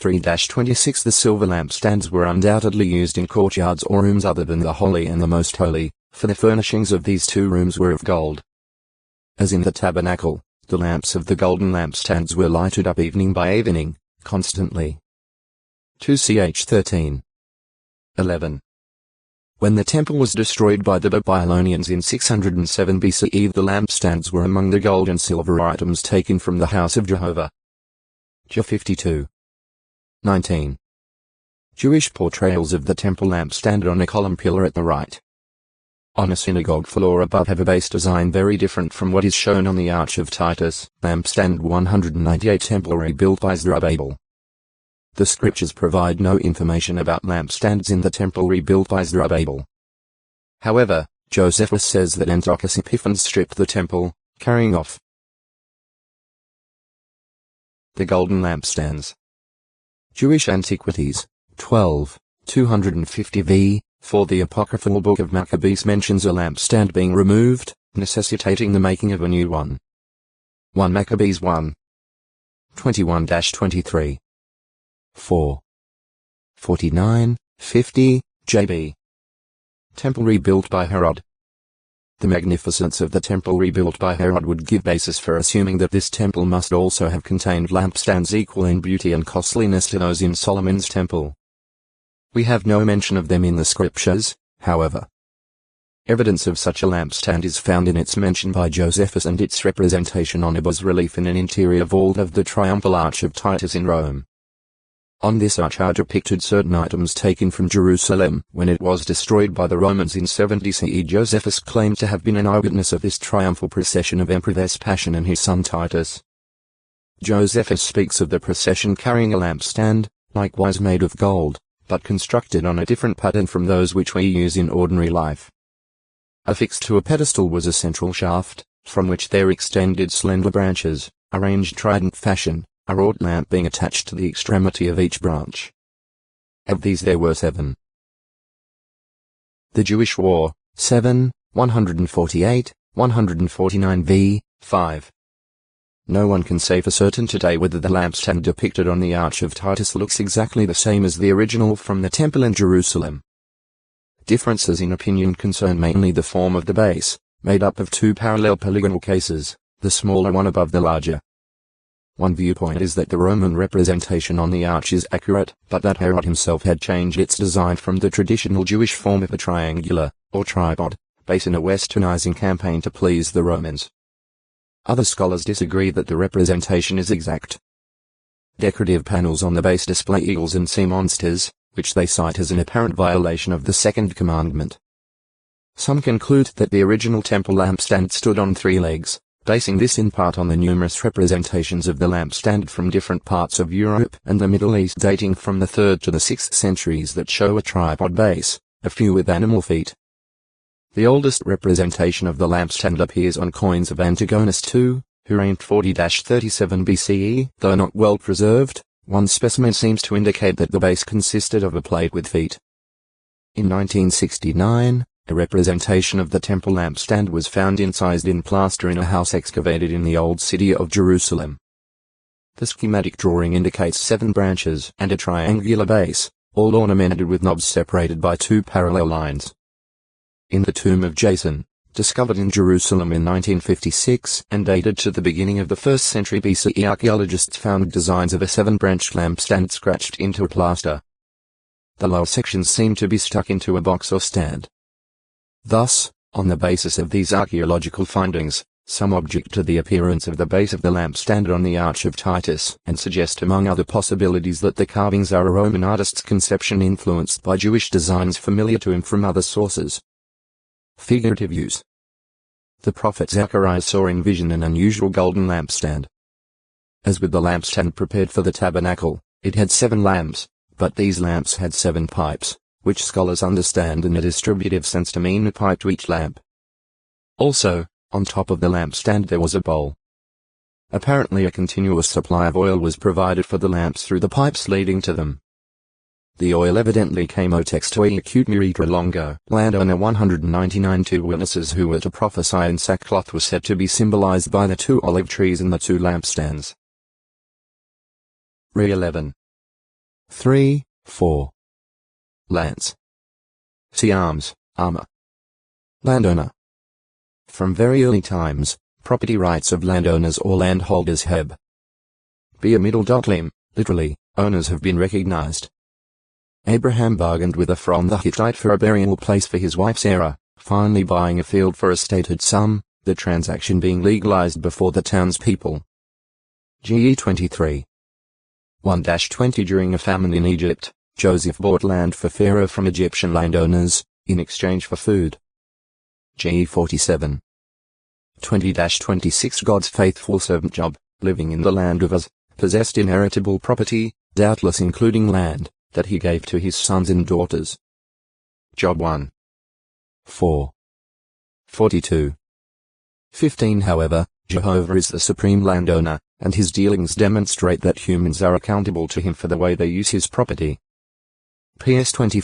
23-26 The silver lampstands were undoubtedly used in courtyards or rooms other than the Holy and the Most Holy, for the furnishings of these two rooms were of gold. As in the tabernacle, the lamps of the golden lampstands were lighted up evening by evening, constantly. 2ch 13. 11. When the temple was destroyed by the Babylonians in 607 BCE, the lampstands were among the gold and silver items taken from the house of Jehovah. J 52. 19. Jewish portrayals of the temple lampstand on a column pillar at the right. On a synagogue floor above have a base design very different from what is shown on the Arch of Titus. Lampstand 198 Temple rebuilt by Zerubbabel. The scriptures provide no information about lampstands in the temple rebuilt by Zerubbabel. However, Josephus says that Antiochus Epiphanes stripped the temple, carrying off the golden lampstands. Jewish Antiquities, 12, 250 v. For the apocryphal book of Maccabees mentions a lampstand being removed, necessitating the making of a new one. 1 Maccabees 1. 21-23. 4. 49, 50, JB. Temple rebuilt by Herod. The magnificence of the temple rebuilt by Herod would give basis for assuming that this temple must also have contained lampstands equal in beauty and costliness to those in Solomon's temple. We have no mention of them in the scriptures, however. Evidence of such a lampstand is found in its mention by Josephus and its representation on a bas-relief in an interior vault of the Triumphal Arch of Titus in Rome. On this arch are depicted certain items taken from Jerusalem when it was destroyed by the Romans in 70 CE. Josephus claimed to have been an eyewitness of this triumphal procession of Emperor Vespasian and his son Titus. Josephus speaks of the procession carrying a lampstand, likewise made of gold, but constructed on a different pattern from those which we use in ordinary life. Affixed to a pedestal was a central shaft, from which there extended slender branches, arranged trident fashion, a wrought lamp being attached to the extremity of each branch. Of these there were 7. The Jewish War, 7, 148, 149 v. 5. No one can say for certain today whether the lampstand depicted on the Arch of Titus looks exactly the same as the original from the temple in Jerusalem. Differences in opinion concern mainly the form of the base, made up of two parallel polygonal cases, the smaller one above the larger. One viewpoint is that the Roman representation on the arch is accurate, but that Herod himself had changed its design from the traditional Jewish form of a triangular, or tripod, base in a westernizing campaign to please the Romans. Other scholars disagree that the representation is exact. Decorative panels on the base display eagles and sea monsters, which they cite as an apparent violation of the second commandment. Some conclude that the original temple lampstand stood on 3 legs, basing this in part on the numerous representations of the lampstand from different parts of Europe and the Middle East dating from the 3rd to the 6th centuries that show a tripod base, a few with animal feet. The oldest representation of the lampstand appears on coins of Antigonus II, who reigned 40-37 BCE, though not well preserved. One specimen seems to indicate that the base consisted of a plate with feet. In 1969, a representation of the temple lampstand was found incised in plaster in a house excavated in the old city of Jerusalem. The schematic drawing indicates 7 branches and a triangular base, all ornamented with knobs separated by 2 parallel lines. In the tomb of Jason, discovered in Jerusalem in 1956 and dated to the beginning of the 1st century BCE, archaeologists found designs of a 7-branched lampstand scratched into a plaster. The lower sections seem to be stuck into a box or stand. Thus, on the basis of these archaeological findings, some object to the appearance of the base of the lampstand on the Arch of Titus and suggest among other possibilities that the carvings are a Roman artist's conception influenced by Jewish designs familiar to him from other sources. Figurative use. The prophet Zechariah saw in vision an unusual golden lampstand. As with the lampstand prepared for the tabernacle, it had 7 lamps, but these lamps had 7 pipes, which scholars understand in a distributive sense to mean a pipe to each lamp. Also, on top of the lampstand there was a bowl. Apparently a continuous supply of oil was provided for the lamps through the pipes leading to them. The oil evidently came textoi acute muritra longo. Landowner 199. 2 witnesses who were to prophesy in sackcloth were said to be symbolized by the 2 olive trees and the 2 lampstands. Re 11. 3, 4. Lance. See arms, armor. Landowner. From very early times, property rights of landowners or landholders have been a middle lim, literally, owners have been recognized. Abraham bargained with a from the Hittite for a burial place for his wife Sarah, finally buying a field for a stated sum, the transaction being legalized before the townspeople. GE 23. 1-20 During a famine in Egypt, Joseph bought land for Pharaoh from Egyptian landowners, in exchange for food. GE 47. 20-26 God's faithful servant Job, living in the land of Uz, possessed inheritable property, doubtless including land, that he gave to his sons and daughters. Job 1. 4. 42. 15 However, Jehovah is the supreme landowner, and his dealings demonstrate that humans are accountable to him for the way they use his property. PS 24.